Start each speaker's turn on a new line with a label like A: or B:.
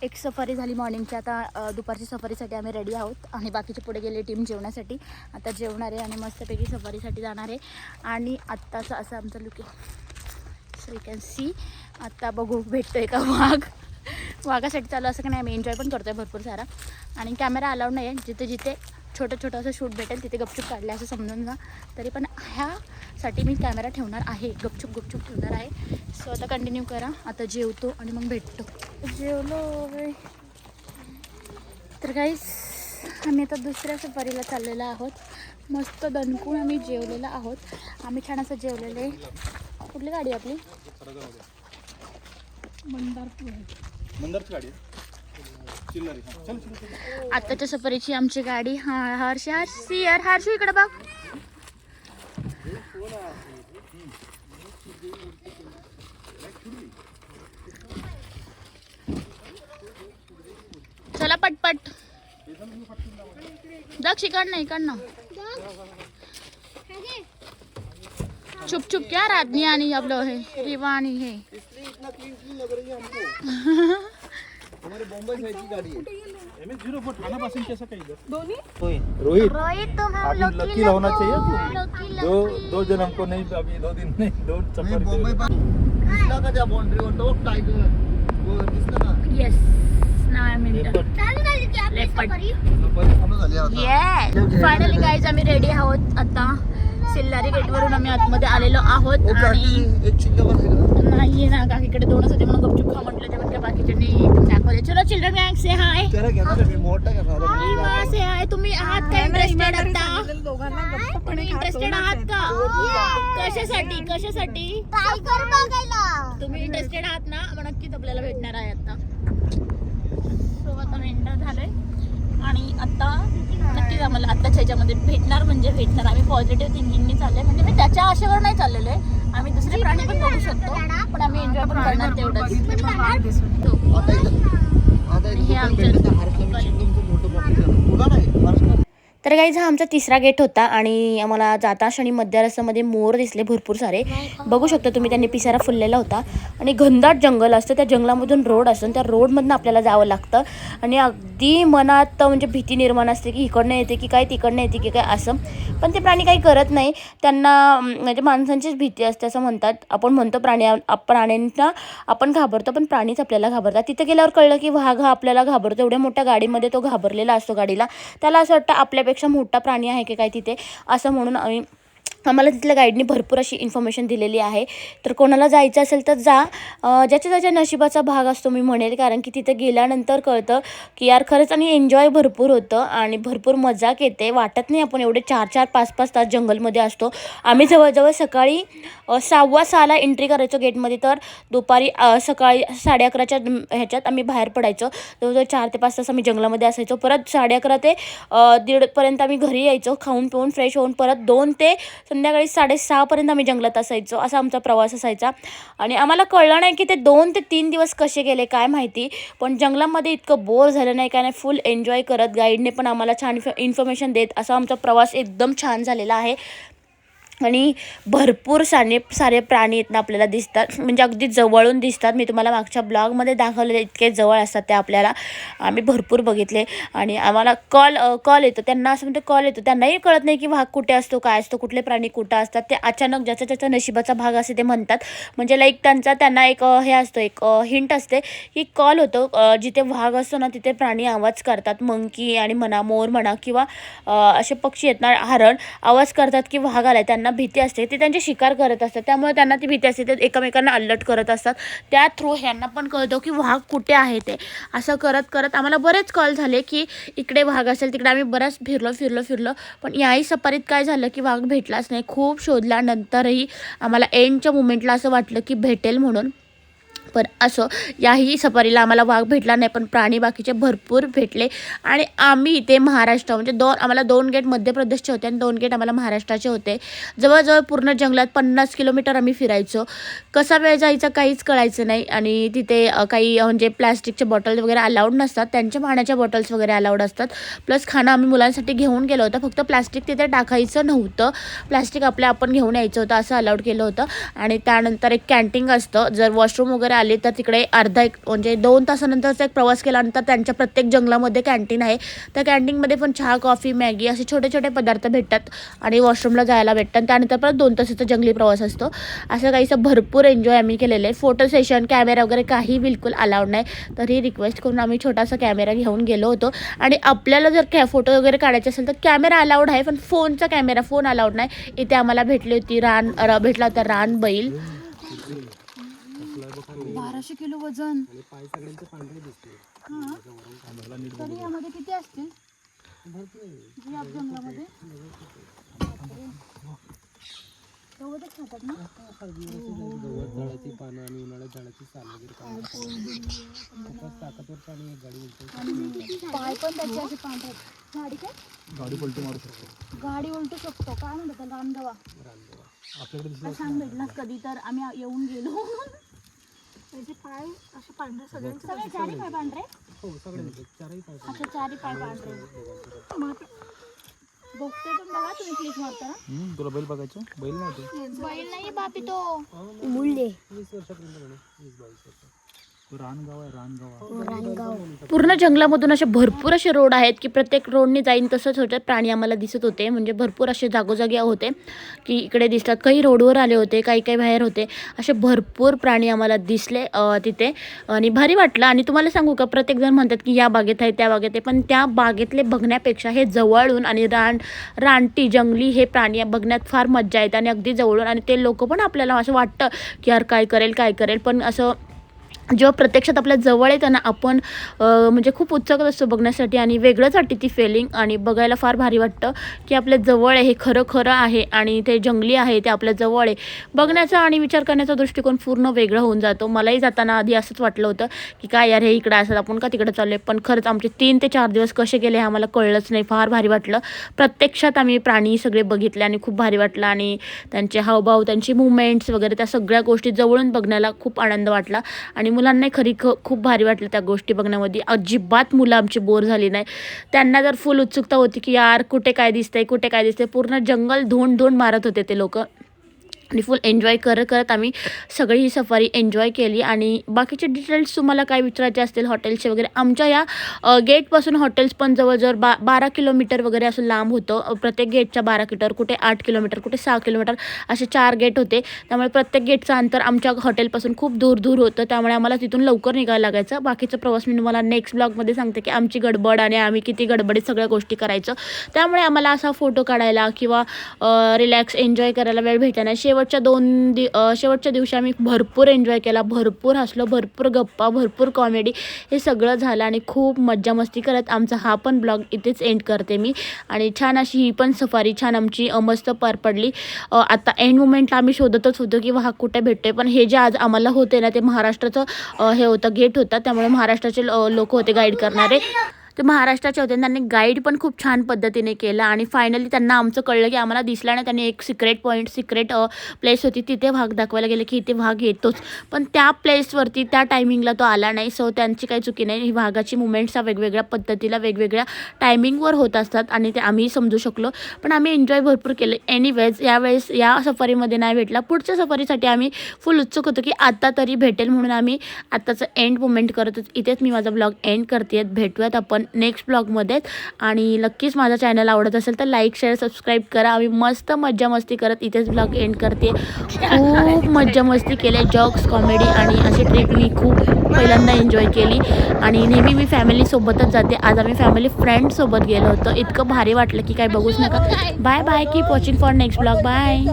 A: एक सफारी झाली मॉर्निंगची. आता दुपारची सफारीसाठी आम्ही रेडी आहोत आणि बाकीचे पुढे गेले टीम जेवण्यासाठी. आता जेवणार आहे आणि मस्तपैकी सफारीसाठी जाणार आहे. आणि आत्ताचं असं आमचं लुक आहे. So you can see. आत्ता बघू भेटतोय का वाघ. वाघासाठी चालू असं की नाही, आम्ही एन्जॉय पण करतोय भरपूर सारा. आणि कॅमेरा अलाउड नाही आहे. जिथे जिथे छोटं छोटं असं शूट भेटेल तिथे गपचूप काढले असं समजून जा. तरी पण ह्यासाठी मी कॅमेरा ठेवणार आहे, गपचूप ठेवणार आहे. सो आता कंटिन्यू करा. आता जेवतो आणि मग भेटतो. जेवलो तर काहीच आम्ही आता दुसऱ्या सफारीला चाललेलो आहोत. मस्त दणकून आम्ही जेवलेलो आहोत. आम्ही छान असं जेवलेलं आहे. कुठली गाडी आपली? मंदारची गाडी. आत्ताच्या सफारीची आमची गाडी. हर्षू इकडे बघ. चला पटपट. दक्ष इकडनं इकडनं. चुप क्या रातनी आणि आपलं हे रिवा आणि हे
B: हमारे बॉम्बे साइड की गाड़ी है।
C: M0 पर थाना पासिंग कैसा कहीं
B: रोहित
A: तुम
B: अभी लकी होना चाहिए तुम। दो दिन हमको नहीं, अभी 2 दिन नहीं, 2 सफर बॉम्बे कृष्णा का क्या बाउंड्री हो तो टाइगर वो कृष्णा का
A: येस ना मिनिट फायनली गाईज आम्ही रेडी आहोत. आता सिल्लारी गेटवरून आम्ही आतमध्ये आलेलो आहोत. आणि
B: एक चिल्ला
A: नाही ना का इकडे दोनच होते म्हणून गपचूप खा म्हटलं. ते म्हणजे बाकीच्यांनी दाखवले. चलो चिल्ड्रन गँग से हाय. से हाय. तुम्ही आहात का इंटरेस्टेड? आता तुम्ही इंटरेस्टेड आहात का? कशासाठी तुम्ही इंटरेस्टेड आहात ना? मग नक्कीच आपल्याला भेटणार आहे. आता सो आता एंटर झालंय आणि आता नक्कीच आम्हाला आत्ताच्या ह्याच्यामध्ये भेटणार म्हणजे भेटणार. आम्ही पॉझिटिव्ह थिंकिंगनी चाललंय. म्हणजे मी त्याच्या आशेवर नाही चाललेलो आहे. आम्ही दुसरे प्राणी पण बघू शकतो पण आम्ही एन्जॉय पण करणार तेवढंच. हे आमचं. तर गाईज हा आमचा तिसरा गेट होता आणि आम्हाला जाता क्षणी मध्य रस्त्यामध्ये मोर दिसले भरपूर सारे. बघू शकता तुम्ही. त्यांनी पिसारा फुललेला होता आणि घनदाट जंगल असतं. त्या जंगलामधून रोड असतो. त्या रोडमधून आपल्याला जावं लागतं आणि अगदी मनात म्हणजे भीती निर्माण असते की इकडनं येते की काय, तिकडनं येते की काय असं. पण ते प्राणी काही करत नाही. त्यांना म्हणजे माणसांचीच भीती असते असं म्हणतात. आपण म्हणतो प्राण्यांना आपण घाबरतो पण प्राणीच आपल्याला घाबरतात. तिथे गेल्यावर कळलं की वाघ हा आपल्याला घाबरतो. एवढ्या मोठ्या गाडीमध्ये तो घाबरलेला असतो गाडीला. त्याला असं वाटतं आपल्यापेक्षा मोठा प्राणी आहे की काय तिथे असं म्हणून आम्हाला तिथल्या गाईडनी भरपूर अशी इन्फॉर्मेशन दिलेली आहे. तर कोणाला जायचं असेल तर जा. ज्याच्या त्याच्या नशिबाचा भाग असतो मी म्हणेल. कारण की तिथे गेल्यानंतर कळतं की यार खरंच. आणि एन्जॉय भरपूर होतं आणि भरपूर मजाक येते. वाटत नाही आपण एवढे 4-4, 5-5 तास जंगलमध्ये असतो. आम्ही जवळजवळ सकाळी 6:15 एंट्री करायचो गेटमध्ये. तर दुपारी सकाळी 11:30च्या ह्याच्यात आम्ही बाहेर पडायचो. जवळजवळ 4 ते 5 तास आम्ही जंगलामध्ये असायचो. परत 11:30 ते 1:30पर्यंत आम्ही घरी यायचो. खाऊन पिऊन फ्रेश होऊन परत 2 ते संध्याकाळी 6:30पर्यंत आम्ही जंगलात असायचो. असा आमचा प्रवास असायचा. आणि आम्हाला कळलं नाही की ते 2 ते 3 दिवस कसे गेले काय माहिती. पण जंगलामध्ये इतकं बोर झालं नाही काय नाही. फुल एन्जॉय करत गाईडने पण आम्हाला छान इन्फॉर्मेशन देत असा आमचा प्रवास एकदम छान झालेला आहे. आणि भरपूर सारे प्राणी आहेत ना आपल्याला दिसतात. म्हणजे अगदी जवळून दिसतात. मी तुम्हाला मागच्या ब्लॉगमध्ये दाखवलेले इतके जवळ असतात ते आपल्याला. आम्ही भरपूर बघितले. आणि आम्हाला कॉल येतो त्यांना. असं म्हणजे कॉल येतो. त्यांनाही कळत नाही की वाघ कुठे असतो काय असतो कुठले प्राणी कुठं असतात. ते अचानक ज्याचा त्याचा नशिबाचा भाग असे ते म्हणतात. म्हणजे लाईक त्यांना एक हे असतं एक हिंट असते की कॉल होतो. जिथे वाघ असतो ना तिथे प्राणी आवाज करतात. मंकी आणि मोर म्हणा किंवा असे पक्षी आहेत ना हरण आवाज करतात की वाघ आलाय. त्यांना भीती असते. ते त्यांचे शिकार करत असतात त्यामुळे त्यांना ती भीती असते. ते एकमेकांना अलर्ट करत असतात. त्या थ्रू ह्यांना पण कळतो की वाघ कुठे आहे ते. असं करत करत आम्हाला बरेच कॉल झाले की इकडे वाघ असेल तिकडे. आम्ही बरंच फिरलो पण याही सफारीत काय झालं की वाघ भेटलाच नाही. खूप शोधल्यानंतरही आम्हाला एंडच्या मुमेंटला असं वाटलं की भेटेल म्हणून. पण असं याही सफारीला आम्हाला वाघ भेटला नाही पण प्राणी बाकीचे भरपूर भेटले. आणि आम्ही इथे महाराष्ट्र म्हणजे आम्हाला 2 गेट मध्य प्रदेशचे होते आणि 2 गेट आम्हाला महाराष्ट्राचे होते. जवळजवळ पूर्ण जंगलात 50 किलोमीटर आम्ही फिरायचो. कसा वेळ जायचा काहीच कळायचं नाही. आणि तिथे काही म्हणजे प्लॅस्टिकचे बॉटल वगैरे अलाउड नसतात. त्यांच्या पाण्याच्या बॉटल्स वगैरे अलाउड असतात. प्लस खाणं आम्ही मुलांसाठी घेऊन गेलो होतं. फक्त प्लॅस्टिक तिथे टाकायचं नव्हतं. प्लॅस्टिक आपण घेऊन यायचं होतं असं अलाउड केलं होतं. आणि त्यानंतर एक कॅन्टीन असतं. जर वॉशरूम वगैरे आले तर तिकडे म्हणजे 2 तासानंतरचा एक प्रवास केल्यानंतर त्यांच्या प्रत्येक जंगलामध्ये कॅन्टीन आहे. त्या कॅन्टीनमध्ये पण चहा, कॉफी, मॅगी असे छोटे छोटे पदार्थ भेटतात आणि वॉशरूमला जायला भेटतात. त्यानंतर परत 2 तासाचा जंगली प्रवास असतो. असं काहीसं भरपूर एन्जॉय आम्ही केलेलं आहे. फोटो सेशन, कॅमेरा वगैरे काही बिलकुल अलाउड नाही. तरी रिक्वेस्ट करून आम्ही छोटासा कॅमेरा घेऊन गेलो होतो. आणि आपल्याला जर फोटो वगैरे काढायचे असेल तर कॅमेरा अलाउड आहे, पण फोन अलाउड नाही. इथे आम्हाला भेटली होती भेटला होता रानबैल.
D: 1200 किलो वजन. तरी यामध्ये किती असतील या जंगलामध्ये? गवतच खातात ना? पाय पण त्याचे असे पांढरे. गाडी काय?
C: गाडी पलटी मारू शकतो.
D: गाडी उलटू शकतो. काय म्हणतात त्याला? रानगवा.
C: आपल्याकडे दिसलं
D: सांग भेटलास कधी तर आम्ही येऊन गेलो. त्याचे पाय असे पांढरे सगळे चारही पाय पांढरे.
C: हो सगळे चारही पाय.
D: अच्छा चारही पाय पांढरे. बघते पण बघा तुम्ही क्लिक मारताना.
C: तुला बैल बघायचं? बैल नाही ते.
D: बैल नाही बापी तो.
A: मुळले
C: 20 वर्षापर्यंत म्हणे. 20-22 वर्ष. रानगाव आहे, रानगाव.
A: पूर्ण जंगलामधून असे भरपूर असे रोड आहेत की प्रत्येक रोडने जाईन तसंच होतं. प्राणी आम्हाला दिसत होते, म्हणजे भरपूर असे जागोजागी होते की इकडे दिसतात. काही रोडवर आले होते, काही बाहेर होते. असे भरपूर प्राणी आम्हाला दिसले तिथे आणि भारी वाटलं. आणि तुम्हाला सांगू का, प्रत्येकजण म्हणतात की या बागेत आहे, त्या बागेत आहे, पण त्या बागेतले बघण्यापेक्षा हे जवळून आणि रानटी जंगली हे प्राणी बघण्यात फार मज्जा येते आणि अगदी जवळून. आणि ते लोक पण आपल्याला असं वाटतं की यार काय करेल, पण असं जेव्हा प्रत्यक्षात आपल्या जवळ येतं ना, आपण म्हणजे खूप उत्सुक असतो बघण्यासाठी आणि वेगळंच वाटते ती फिलिंग. आणि बघायला फार भारी वाटतं की आपल्या जवळ आहे, हे खरं आहे आणि ते जंगली आहे, ते आपल्या जवळ आहे. बघण्याचा आणि विचार करण्याचा दृष्टिकोन पूर्ण वेगळा होऊन जातो. मलाही जाताना आधी असंच वाटलं होतं की काय यार हे इकडं असं आपण का तिकडं चाललो आहे, पण खरंच आमचे 3 ते 4 दिवस कसे गेले हे आम्हाला कळलंच नाही. फार भारी वाटलं. प्रत्यक्षात आम्ही प्राणी सगळे बघितले आणि खूप भारी वाटलं. आणि त्यांचे हावभाव, त्यांची मुवमेंट्स वगैरे त्या सगळ्या गोष्टी जवळून बघण्याला खूप आनंद वाटला. आणि मुलांना खूप भारी वाटलं त्या गोष्टी बघण्यामध्ये. अजिबात मुलं आमची बोर झाली नाही. त्यांना जर फुल उत्सुकता होती की यार कुठे काय दिसतंय. पूर्ण जंगल धोंड मारत होते ते लोक. आणि फुल एन्जॉय करत आम्ही सगळी ही सफारी एन्जॉय केली. आणि बाकीचे डिटेल्स तुम्हाला काय विचारायचे असतील हॉटेल्सचे वगैरे, आमच्या या गेटपासून हॉटेल्स पण जवळजवळ 12 किलोमीटर वगैरे असं लांब होतं. प्रत्येक गेटच्या 12 किलोमीटर, कुठे 8 किलोमीटर, कुठे 6 किलोमीटर असे 4 गेट होते. त्यामुळे प्रत्येक गेटचं अंतर आमच्या हॉटेलपासून खूप दूर होतं. त्यामुळे आम्हाला तिथून लवकर निघायला लागायचं. बाकीचा प्रवास मी तुम्हाला नेक्स्ट ब्लॉगमध्ये सांगते की आमची गडबड आणि आम्ही किती गडबडीत सगळ्या गोष्टी करायचं. त्यामुळे आम्हाला असा फोटो काढायला किंवा रिलॅक्स एन्जॉय करायला वेळ भेटला नाही. शेवटच्या दिवशी आम्ही भरपूर एन्जॉय केला, भरपूर हसलो, भरपूर गप्पा, भरपूर कॉमेडी हे सगळं झालं. आणि खूप मज्जा मस्ती करत आमचा हा पण ब्लॉग इथेच एंड करते मी. आणि छान अशी ही पण सफारी छान आमची मस्त पार पडली. आता एंड मोमेंटला आम्ही शोधतच होतो की हा कुठे भेटतोय, पण हे जे आज आम्हाला होते ना ते महाराष्ट्राचं हे होतं, गेट होता. त्यामुळे महाराष्ट्राचे लोक होते गाईड करणारे, ते महाराष्ट्राचे होते. त्यांनी गाईड पण खूप छान पद्धतीने केलं. आणि फायनली त्यांना आमचं कळलं की आम्हाला दिसला नाही. त्यांनी एक सिक्रेट प्लेस होती, तिथे वाघ दाखवायला गेले की इथे वाघ येतोच, पण त्या प्लेसवरती त्या टायमिंगला तो आला नाही. सो त्यांची काही चुकी नाही. ही वाघाची मुवमेंट्स हा वेगवेगळ्या पद्धतीला वेगवेगळ्या टायमिंगवर होत असतात आणि ते आम्ही समजू शकलो. पण आम्ही एन्जॉय भरपूर केलं. एनिवेज यावेळेस या सफारीमध्ये नाही भेटला. पुढच्या सफारीसाठी आम्ही फुल उत्सुक होतो की आता तरी भेटेल, म्हणून आम्ही आत्ताचं एंड मोमेंट करत. इथेच मी माझा ब्लॉग एंड करते. भेटूयात आपण नेक्स्ट ब्लॉगमध्ये. आणि नक्कीच माझा चॅनल आवडत असेल तर लाईक, शेअर, सबस्क्राईब करा. आम्ही मस्त मज्जा मस्ती करत इथेच ब्लॉग एंड करते. खूप मज्जा मस्ती केली, जॉक्स, कॉमेडी आणि अशी ट्रिप मी खूप पहिल्यांदा एन्जॉय केली. आणि नेहमी मी फॅमिलीसोबतच जाते. आज आम्ही फॅमिली फ्रेंड्ससोबत गेलो होतो. इतकं भारी वाटलं की काय बघूच नका. Bye, keep watching for next blog. Bye.